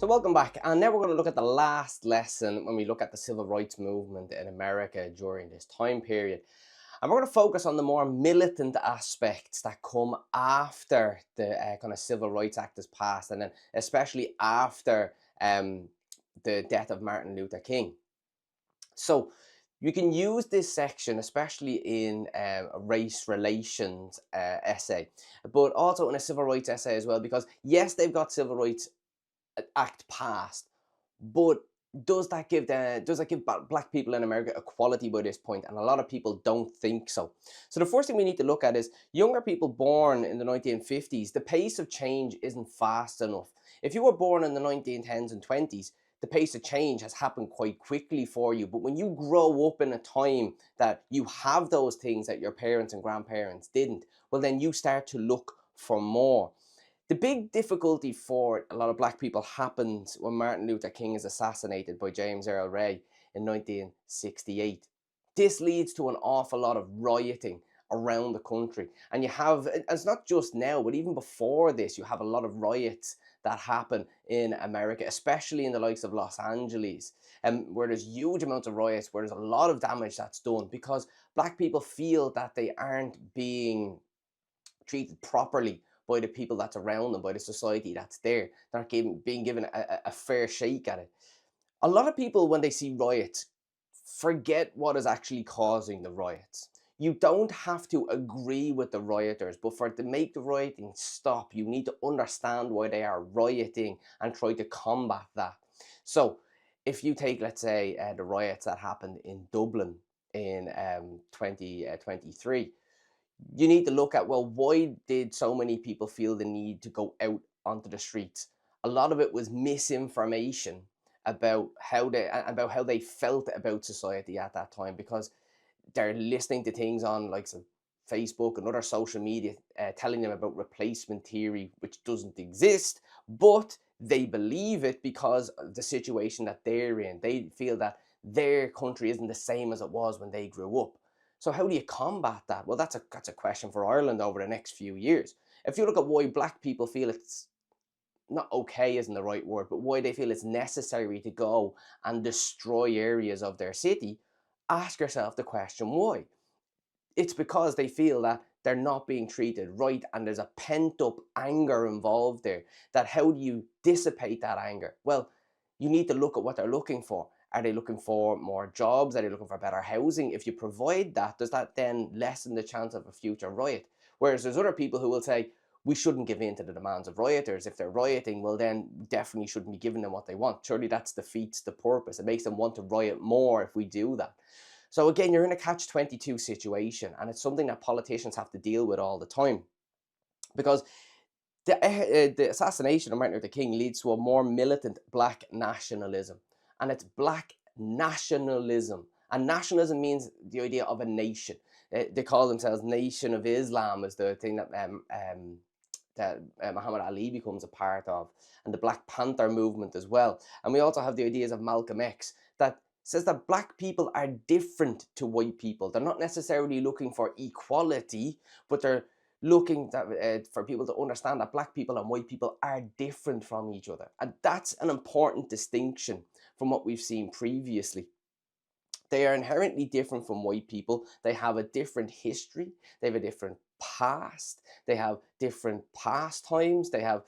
So welcome back, and now we're going to look at the last lesson when we look at the civil rights movement in America during this time period. And we're going to focus on the more militant aspects that come after the kind of Civil Rights Act is passed, and then especially after the death of Martin Luther King. So you can use this section, especially in a race relations essay, but also in a civil rights essay as well, because yes, they've got Civil Rights Act passed, but does that give black people in America equality by this point? And a lot of people don't think so. So the first thing we need to look at is younger people born in the 1950s. The pace of change isn't fast enough. If you were born in the 1910s and 20s, the pace of change has happened quite quickly for you. But when you grow up in a time that you have those things that your parents and grandparents didn't, well, then you start to look for more. The big difficulty for a lot of black people happens when Martin Luther King is assassinated by James Earl Ray in 1968. This leads to an awful lot of rioting around the country. And you have, it's not just now, but even before this, you have a lot of riots that happen in America, especially in the likes of Los Angeles, where there's huge amounts of riots, where there's a lot of damage that's done because black people feel that they aren't being treated properly by the people that's around them, by the society that's there. They're not being given a fair shake at it. A lot of people, when they see riots, forget what is actually causing the riots. You don't have to agree with the rioters, but to make the rioting stop, you need to understand why they are rioting and try to combat that. So, if you take, let's say, the riots that happened in Dublin in 2023, you need to look at, well, why did so many people feel the need to go out onto the streets? A lot of it was misinformation about how they felt about society at that time, because they're listening to things on like some Facebook and other social media telling them about replacement theory, which doesn't exist, but they believe it because of the situation that they're in. They feel that their country isn't the same as it was when they grew up. So how do you combat that? Well, that's a question for Ireland over the next few years. If you look at why black people feel it's not okay isn't the right word, but why they feel it's necessary to go and destroy areas of their city, ask yourself the question why. It's because they feel that they're not being treated right, and there's a pent up anger involved there. That how do you dissipate that anger? Well, you need to look at what they're looking for. Are they looking for more jobs? Are they looking for better housing? If you provide that, does that then lessen the chance of a future riot? Whereas there's other people who will say, we shouldn't give in to the demands of rioters. If they're rioting, well, then definitely shouldn't be giving them what they want. Surely that defeats the purpose. It makes them want to riot more if we do that. So again, you're in a catch-22 situation, and it's something that politicians have to deal with all the time, because the assassination of Martin Luther King leads to a more militant black nationalism, and it's black nationalism. And nationalism means the idea of a nation. They call themselves Nation of Islam, is the thing that Muhammad Ali becomes a part of, and the Black Panther movement as well. And we also have the ideas of Malcolm X that says that black people are different to white people. They're not necessarily looking for equality, but they're looking for people to understand that black people and white people are different from each other. And that's an important distinction from what we've seen previously. They are inherently different from white people. They have a different history. They have a different past. They have different pastimes. They have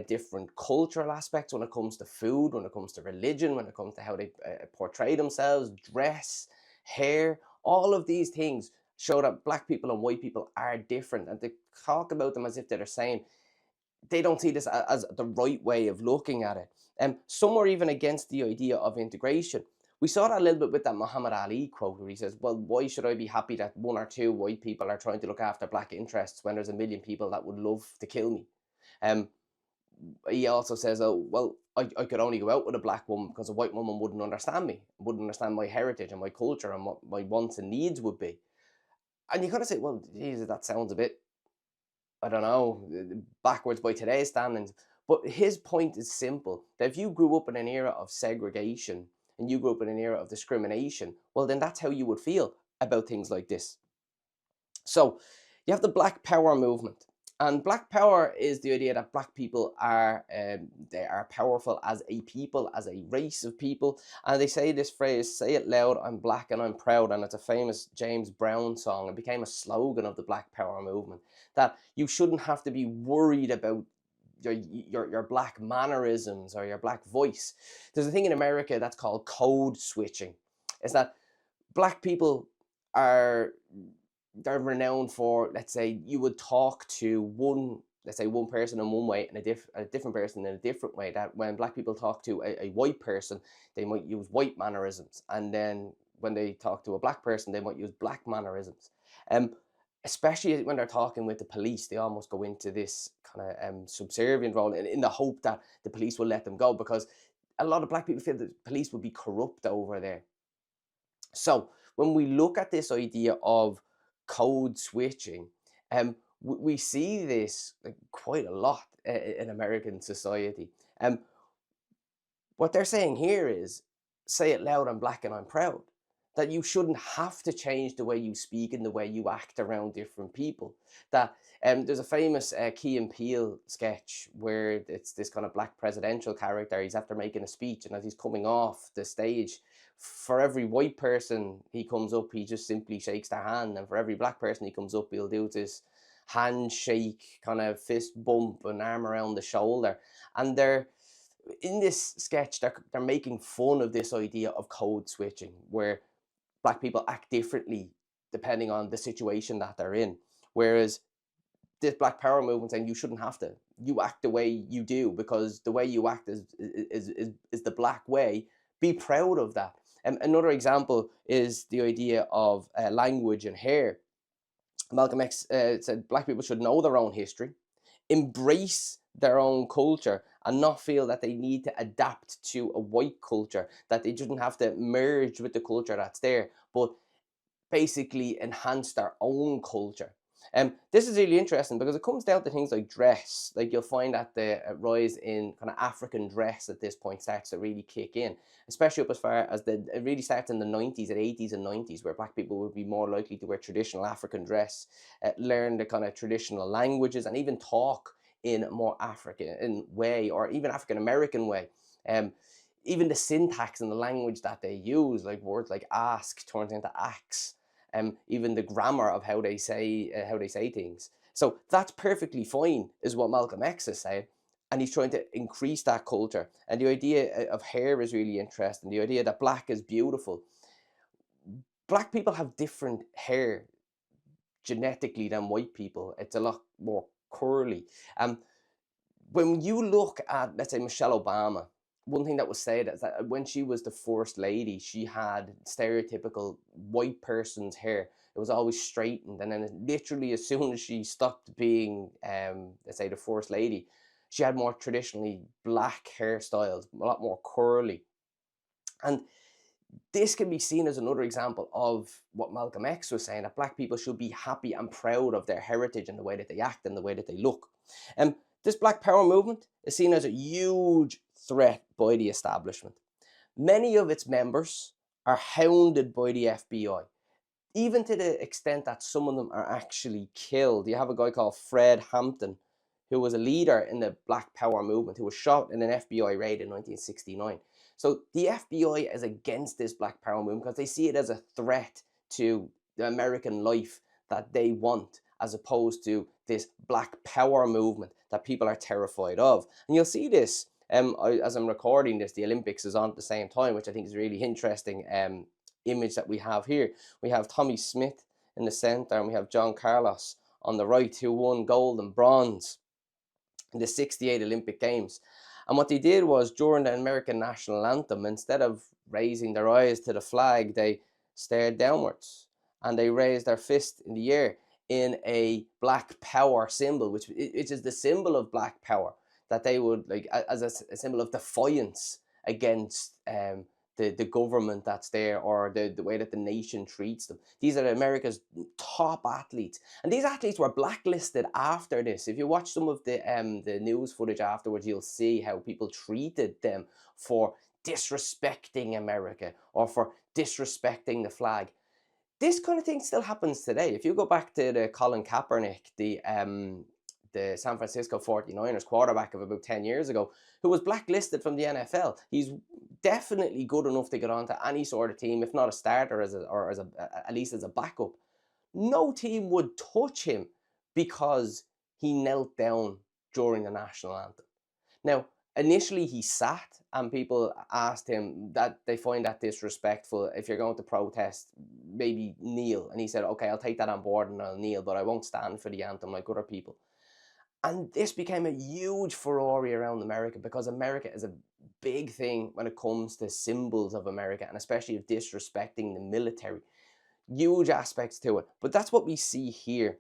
different cultural aspects when it comes to food, when it comes to religion, when it comes to how they portray themselves, dress, hair. All of these things show that black people and white people are different, and to talk about them as if they're the same, they don't see this as the right way of looking at it. Some are even against the idea of integration. We saw that a little bit with that Muhammad Ali quote, where he says, well, why should I be happy that one or two white people are trying to look after black interests when there's a million people that would love to kill me? Um, he also says, oh, well, I could only go out with a black woman because a white woman wouldn't understand me, wouldn't understand my heritage and my culture and what my wants and needs would be. And you kind of say, well, Jesus, that sounds a bit, I don't know, backwards by today's standards. But his point is simple, that if you grew up in an era of segregation and you grew up in an era of discrimination, well, then that's how you would feel about things like this. So you have the Black Power movement. And Black Power is the idea that Black people are they are powerful as a people, as a race of people. And they say this phrase, "Say it loud, I'm Black and I'm proud." And it's a famous James Brown song. It became a slogan of the Black Power movement, that you shouldn't have to be worried about your Black mannerisms or your Black voice. There's a thing in America that's called code switching. Is that Black people are, they're renowned for, let's say, you would talk to one, let's say, one person in one way and a different person in a different way. That when Black people talk to a white person, they might use white mannerisms, and then when they talk to a Black person, they might use Black mannerisms. Um, Especially when they're talking with the police, they almost go into this kind of subservient role in the hope that the police will let them go, because a lot of Black people feel that the police would be corrupt over there. So when we look at this idea of code switching, we see this like, quite a lot in American society. Um, what they're saying here is, say it loud, I'm Black and I'm proud. That you shouldn't have to change the way you speak and the way you act around different people. That there's a famous Key and Peele sketch where it's this kind of Black presidential character. He's after making a speech, and as he's coming off the stage, for every white person he comes up, he just simply shakes their hand, and for every Black person he comes up, he'll do this handshake, kind of fist bump, and arm around the shoulder. And they're in this sketch, they're making fun of this idea of code switching, where Black people act differently depending on the situation that they're in. Whereas this Black Power movement saying you shouldn't have to. You act the way you do because the way you act is the Black way. Be proud of that. Another example is the idea of language and hair. Malcolm X said Black people should know their own history, embrace their own culture, and not feel that they need to adapt to a white culture, that they shouldn't have to merge with the culture that's there, but basically enhance their own culture. This is really interesting because it comes down to things like dress. Like you'll find that the rise in kind of African dress at this point starts to really kick in, especially up as far as it really starts in the 90s and 80s and 90s, where Black people would be more likely to wear traditional African dress, learn the kind of traditional languages, and even talk in a more African way or even African American way. Um, Even the syntax and the language that they use, like words like ask turns into axe, even the grammar of how they say things. So that's perfectly fine, is what Malcolm X is saying, and he's trying to increase that culture. And the idea of hair is really interesting. The idea that Black is beautiful. Black people have different hair genetically than white people. It's a lot more curly. Um, when you look at, let's say, Michelle Obama, one thing that was said is that when she was the first lady, she had stereotypical white person's hair. It was always straightened, and then literally as soon as she stopped being, let's say, the first lady, she had more traditionally Black hairstyles, a lot more curly. And this can be seen as another example of what Malcolm X was saying, that Black people should be happy and proud of their heritage and the way that they act and the way that they look. Um, this Black Power movement is seen as a huge threat by the establishment. Many of its members are hounded by the FBI, even to the extent that some of them are actually killed. You have a guy called Fred Hampton, who was a leader in the Black Power movement, who was shot in an FBI raid in 1969. So the FBI is against this Black Power movement because they see it as a threat to the American life that they want, as opposed to this Black Power movement that people are terrified of. And you'll see this as I'm recording this, the Olympics is on at the same time, which I think is really interesting image that we have here. We have Tommy Smith in the center, and we have John Carlos on the right, who won gold and bronze in the 68 Olympic Games. And what they did was, during the American national anthem, instead of raising their eyes to the flag, they stared downwards and they raised their fist in the air in a Black Power symbol, which is the symbol of Black Power, that they would, like, as a symbol of defiance against the government that's there, or the way that the nation treats them. These are America's top athletes, and these athletes were blacklisted after this. If you watch some of the news footage afterwards, you'll see how people treated them for disrespecting America or for disrespecting the flag. This kind of thing still happens today. If you go back to the Colin Kaepernick, the San Francisco 49ers quarterback of about 10 years ago, who was blacklisted from the NFL. He's definitely good enough to get onto any sort of team, if not a starter, at least as a backup. No team would touch him because he knelt down during the national anthem. Now, initially he sat, and people asked him that they find that disrespectful. If you're going to protest, maybe kneel. And he said, okay, I'll take that on board and I'll kneel, but I won't stand for the anthem like other people. And this became a huge furore around America, because America is a big thing when it comes to symbols of America, and especially of disrespecting the military. Huge aspects to it. But that's what we see here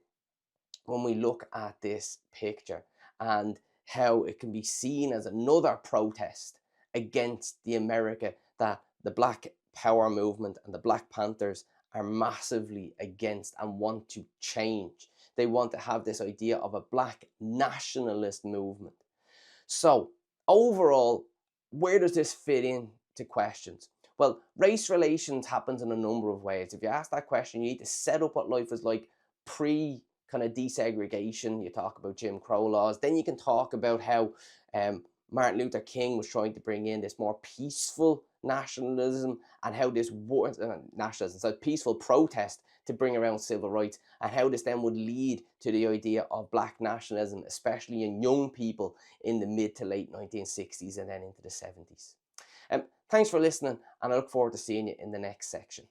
when we look at this picture, and how it can be seen as another protest against the America that the Black Power movement and the Black Panthers are massively against and want to change. They want to have this idea of a black nationalist movement. So overall, where does this fit into questions? Well, race relations happens in a number of ways. If you ask that question, you need to set up what life was like pre kind of desegregation. You talk about Jim Crow laws. Then you can talk about how Martin Luther King was trying to bring in this more peaceful nationalism, and how this nationalism, so peaceful protest to bring around civil rights, and how this then would lead to the idea of black nationalism, especially in young people in the mid to late 1960s and then into the 70s. Thanks for listening, and I look forward to seeing you in the next section.